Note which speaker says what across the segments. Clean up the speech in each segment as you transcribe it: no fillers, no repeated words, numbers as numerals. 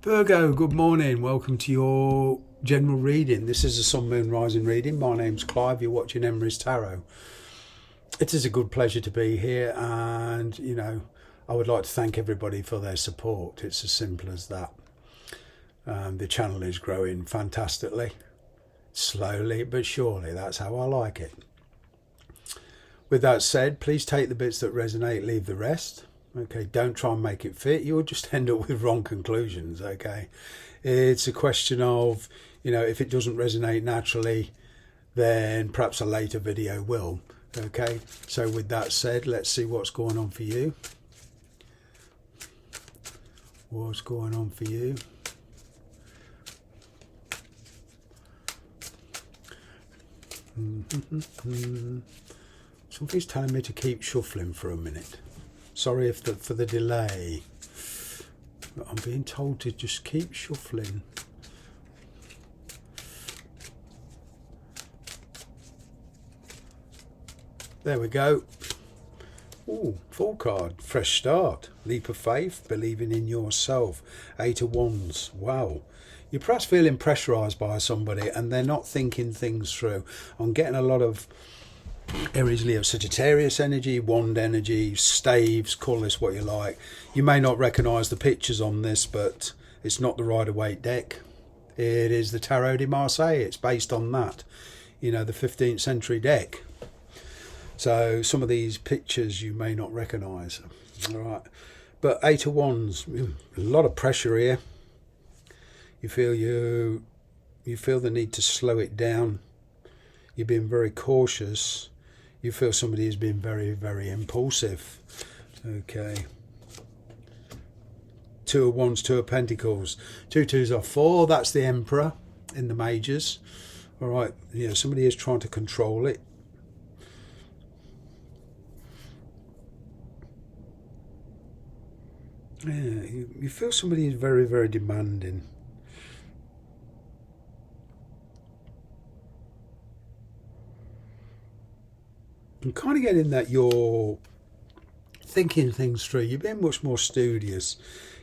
Speaker 1: Virgo, good morning. Welcome to your general reading. This is a Sun, Moon, Rising reading. My name's Clive. You're watching Emery's Tarot. It is a good pleasure to be here, and I would like to thank everybody for their support. It's as simple as that. The channel is growing fantastically, slowly but surely. That's how I like it. With that said, please take the bits that resonate, leave the rest. Okay, don't try and make it fit. You'll just end up with wrong conclusions, okay? It's a question of, if it doesn't resonate naturally, then perhaps a later video will, okay? So with that said, let's see what's going on for you. What's going on for you? Something's telling me to keep shuffling for a minute. Sorry for the delay, but I'm being told to just keep shuffling. There we go. Ooh, full card. Fresh start. Leap of faith. Believing in yourself. 8 of Wands. Wow. You're perhaps feeling pressurised by somebody and they're not thinking things through. I'm getting a lot of Aries, Leo, Sagittarius energy, wand energy, staves, call this what you like. You may not recognise the pictures on this, but it's not the Rider-Waite deck. It is the Tarot de Marseille. It's based on that, the 15th century deck. So some of these pictures you may not recognise. All right, but 8 of Wands, a lot of pressure here. You feel the need to slow it down. You're being very cautious. You feel somebody is being very, very impulsive. Okay. 2 of Wands, 2 of Pentacles. 2 twos are 4. That's the Emperor in the majors. All right. Somebody is trying to control it. Yeah, you feel somebody is very, very demanding. I'm kind of getting that you're thinking things through. You're being much more studious,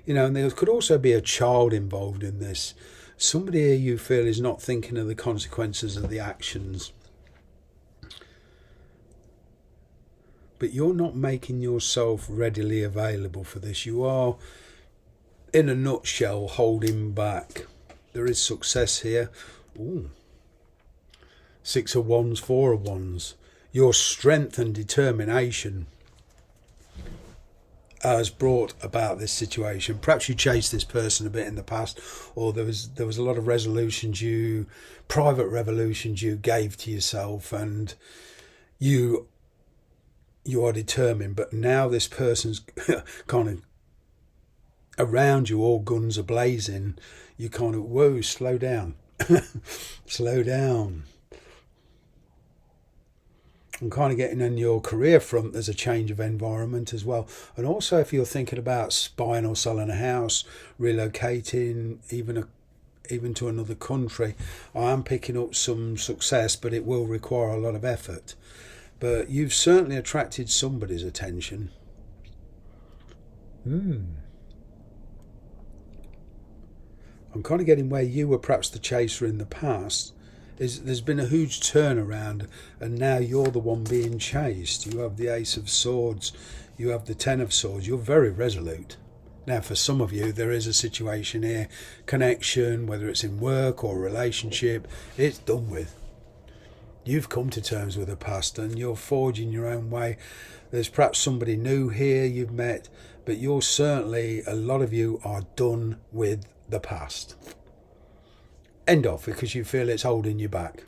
Speaker 1: and there could also be a child involved in this. Somebody here you feel is not thinking of the consequences of the actions. But you're not making yourself readily available for this. You are, in a nutshell, holding back. There is success here. Ooh. 6 of Wands, 4 of Wands. Your strength and determination has brought about this situation. Perhaps you chased this person a bit in the past, or there was a lot of resolutions private revolutions you gave to yourself, and you are determined. But now this person's kind of around you, all guns are blazing. You kind of, whoa, slow down. Slow down. I'm kind of getting on your career front, there's a change of environment as well. And also if you're thinking about buying or selling a house, relocating, even to another country, I am picking up some success, but it will require a lot of effort. But you've certainly attracted somebody's attention. I'm kind of getting where you were perhaps the chaser in the past. There's been a huge turnaround, and now you're the one being chased. You have the Ace of Swords, you have the 10 of Swords. You're very resolute. Now for some of you there is a situation here, connection, whether it's in work or relationship, it's done with. You've come to terms with the past and you're forging your own way. There's perhaps somebody new here you've met, but you're certainly, a lot of you are done with the past. End off, because you feel it's holding you back.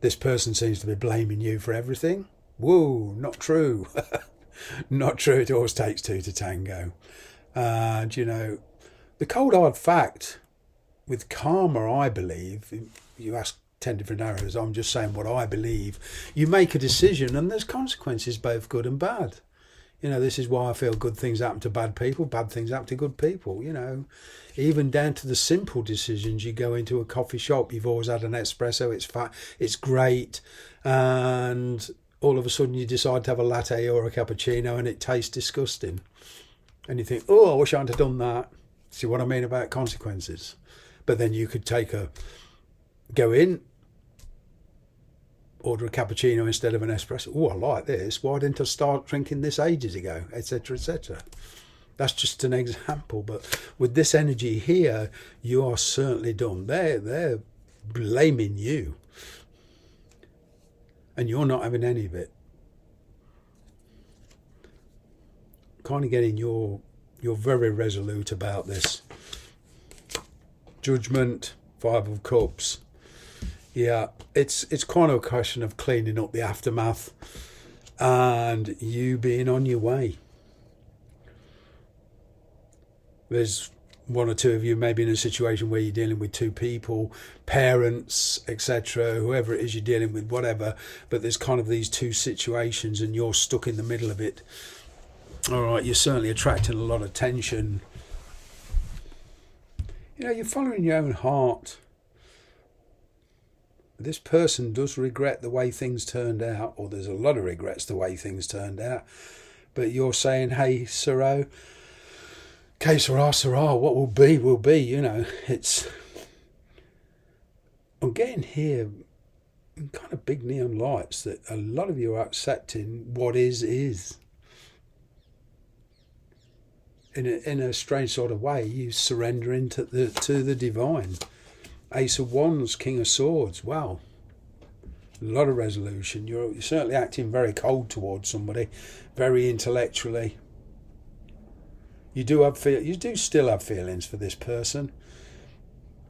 Speaker 1: This person seems to be blaming you for everything. Whoa, not true. Not true. It always takes 2 to tango. And the cold hard fact with karma, I believe, you ask 10 different arrows, I'm just saying what I believe. You make a decision and there's consequences, both good and bad. This is why I feel good things happen to bad people, bad things happen to good people, Even down to the simple decisions. You go into a coffee shop, you've always had an espresso, it's great, and all of a sudden you decide to have a latte or a cappuccino and it tastes disgusting. And you think, oh, I wish I hadn't done that. See what I mean about consequences? But then you could go in, order a cappuccino instead of an espresso. Oh, I like this. Why didn't I start drinking this ages ago? Etc., etc. That's just an example. But with this energy here, you are certainly done. They're blaming you. And you're not having any of it. Kind of getting you're very resolute about this. Judgment, Five of Cups. Yeah, it's kind of a question of cleaning up the aftermath and you being on your way. There's one or two of you maybe in a situation where you're dealing with two people, parents, etc., whoever it is you're dealing with, whatever, but there's kind of these two situations and you're stuck in the middle of it. All right, you're certainly attracting a lot of tension. You know, you're following your own heart. This person does regret the way things turned out, or there's a lot of regrets the way things turned out, but you're saying, hey, Siro, que sera, what will be, you know. I'm getting here kind of big neon lights that a lot of you are accepting what is. In a strange sort of way, you surrender into to the divine. Ace of Wands, King of Swords. Wow, a lot of resolution. You're certainly acting very cold towards somebody, very intellectually. You do still have feelings for this person,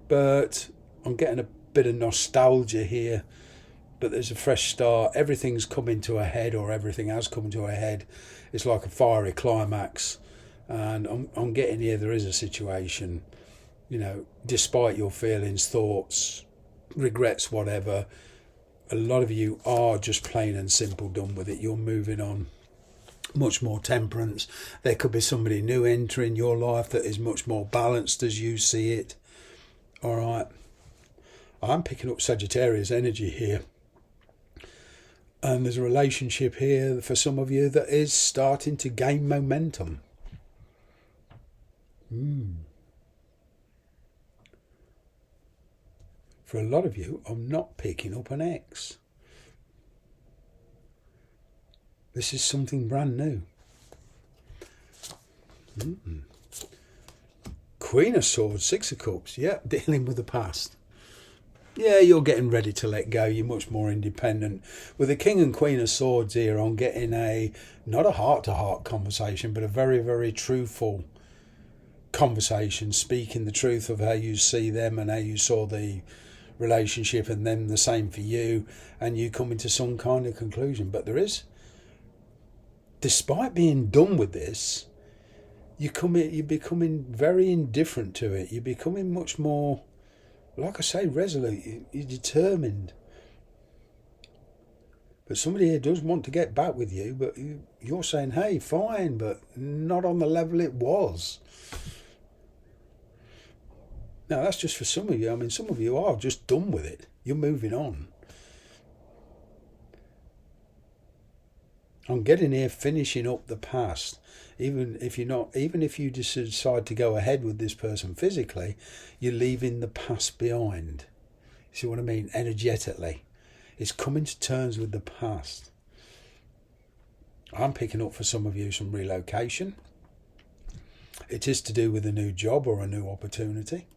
Speaker 1: but I'm getting a bit of nostalgia here. But there's a fresh start. Everything's coming to a head, or everything has come to a head. It's like a fiery climax. And I'm getting here, there is a situation, you know, despite your feelings, thoughts, regrets, whatever, a lot of you are just plain and simple done with it. You're moving on. Much more temperance. There could be somebody new entering your life that is much more balanced as you see it. All right. I'm picking up Sagittarius energy here. And there's a relationship here for some of you that is starting to gain momentum. For a lot of you, I'm not picking up an X. This is something brand new. Queen of Swords, Six of Cups. Yeah, dealing with the past. Yeah, you're getting ready to let go. You're much more independent. With the King and Queen of Swords here, I'm getting not a heart-to-heart conversation, but a very, very truthful conversation, speaking the truth of how you see them and how you saw the relationship, and them the same for you, and you come into some kind of conclusion. But there is, despite being done with this, you're becoming very indifferent to it. You're becoming much more, like I say, resolute. You're determined. But somebody here does want to get back with you, but you're saying, hey, fine, but not on the level it was. Now, that's just for some of you. I mean, some of you are just done with it. You're moving on. I'm getting here finishing up the past. Even if you just decide to go ahead with this person physically, you're leaving the past behind. See what I mean? Energetically. It's coming to terms with the past. I'm picking up for some of you some relocation. It is to do with a new job or a new opportunity.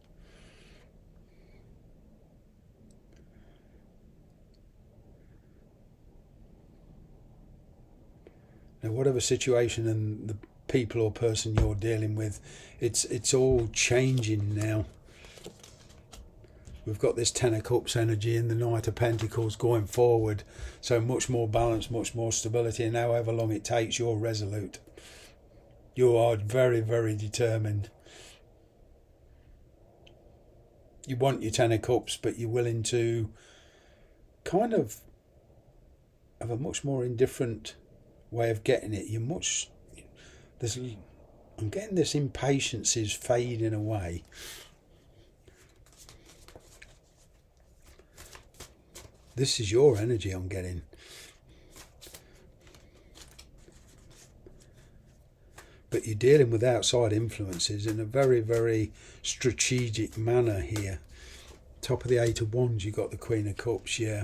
Speaker 1: Now, whatever situation and the people or person you're dealing with, it's all changing now. We've got this Ten of Cups energy and the Knight of Pentacles going forward. So much more balance, much more stability. And however long it takes, you're resolute. You are very, very determined. You want your Ten of Cups, but you're willing to kind of have a much more indifferent way of getting it. I'm getting this impatience is fading away. This is your energy I'm getting. but you're dealing with outside influences in a very, very strategic manner here. Top of the Eight of Wands, you've got the Queen of Cups. Yeah,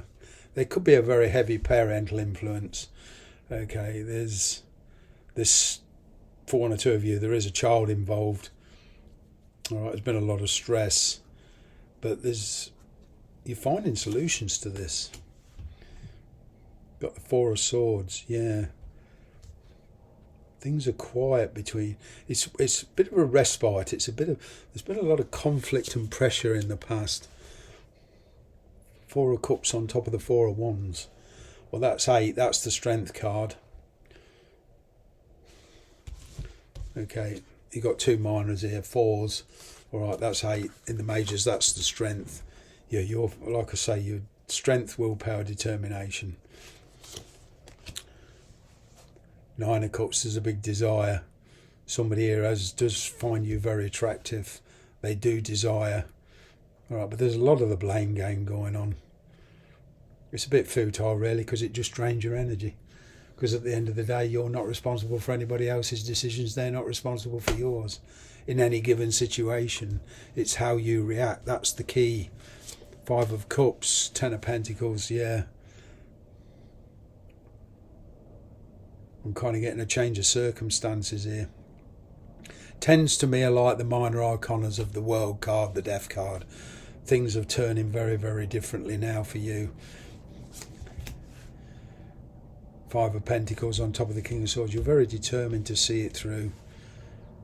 Speaker 1: there could be a very heavy parental influence. Okay, there's this, for one or two of you, there is a child involved. All right, there's been a lot of stress, but you're finding solutions to this. Got the Four of Swords. Yeah, things are quiet between. It's a bit of a respite. There's been a lot of conflict and pressure in the past. Four of Cups on top of the Four of Wands. Well, that's 8. That's the Strength card. Okay, you got 2 minors here, 4s. All right, that's 8 in the majors. That's the Strength. Yeah, you're, like I say, your strength, willpower, determination. 9 of Cups is a big desire. Somebody here does find you very attractive. They do desire. All right, but there's a lot of the blame game going on. It's a bit futile, really, because it just drains your energy. Because at the end of the day, you're not responsible for anybody else's decisions. They're not responsible for yours. In any given situation, it's how you react. That's the key. 5 of Cups, 10 of Pentacles, yeah. I'm kind of getting a change of circumstances here. Tends to me are like the minor arcanas of the World card, the Death card. Things are turning very, very differently now for you. 5 of Pentacles on top of the King of Swords. You're very determined to see it through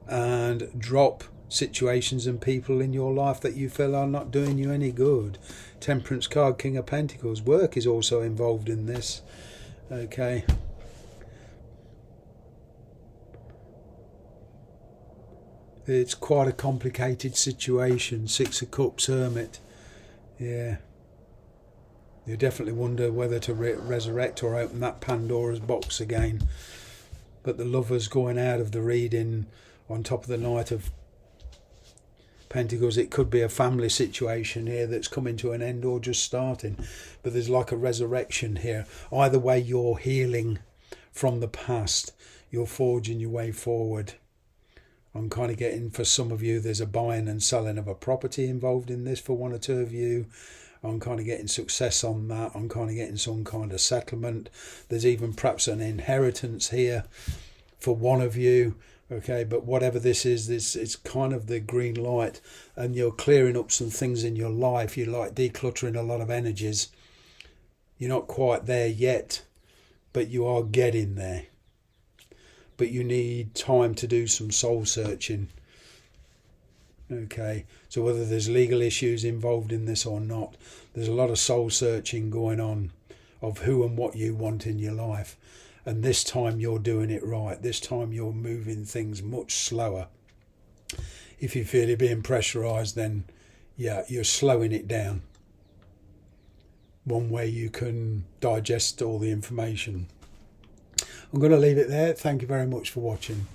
Speaker 1: and drop situations and people in your life that you feel are not doing you any good. Temperance card, King of Pentacles. Work is also involved in this. Okay. It's quite a complicated situation. 6 of Cups, Hermit. Yeah. You definitely wonder whether to resurrect or open that Pandora's box again. But the Lover's going out of the reading on top of the Knight of Pentacles. It could be a family situation here that's coming to an end or just starting. But there's like a resurrection here. Either way, you're healing from the past. You're forging your way forward. I'm kind of getting, for some of you, there's a buying and selling of a property involved in this. For one or two of you, I'm kind of getting success on that. I'm kind of getting some kind of settlement. There's even perhaps an inheritance here for one of you. Okay, but whatever this is, it's kind of the green light, and you're clearing up some things in your life. You're like decluttering a lot of energies. You're not quite there yet, but you are getting there. But you need time to do some soul searching. Okay, so whether there's legal issues involved in this or not, there's a lot of soul searching going on of who and what you want in your life. And this time you're doing it right. This time you're moving things much slower. If you feel you're being pressurised, then yeah, you're slowing it down. One way you can digest all the information. I'm going to leave it there. Thank you very much for watching.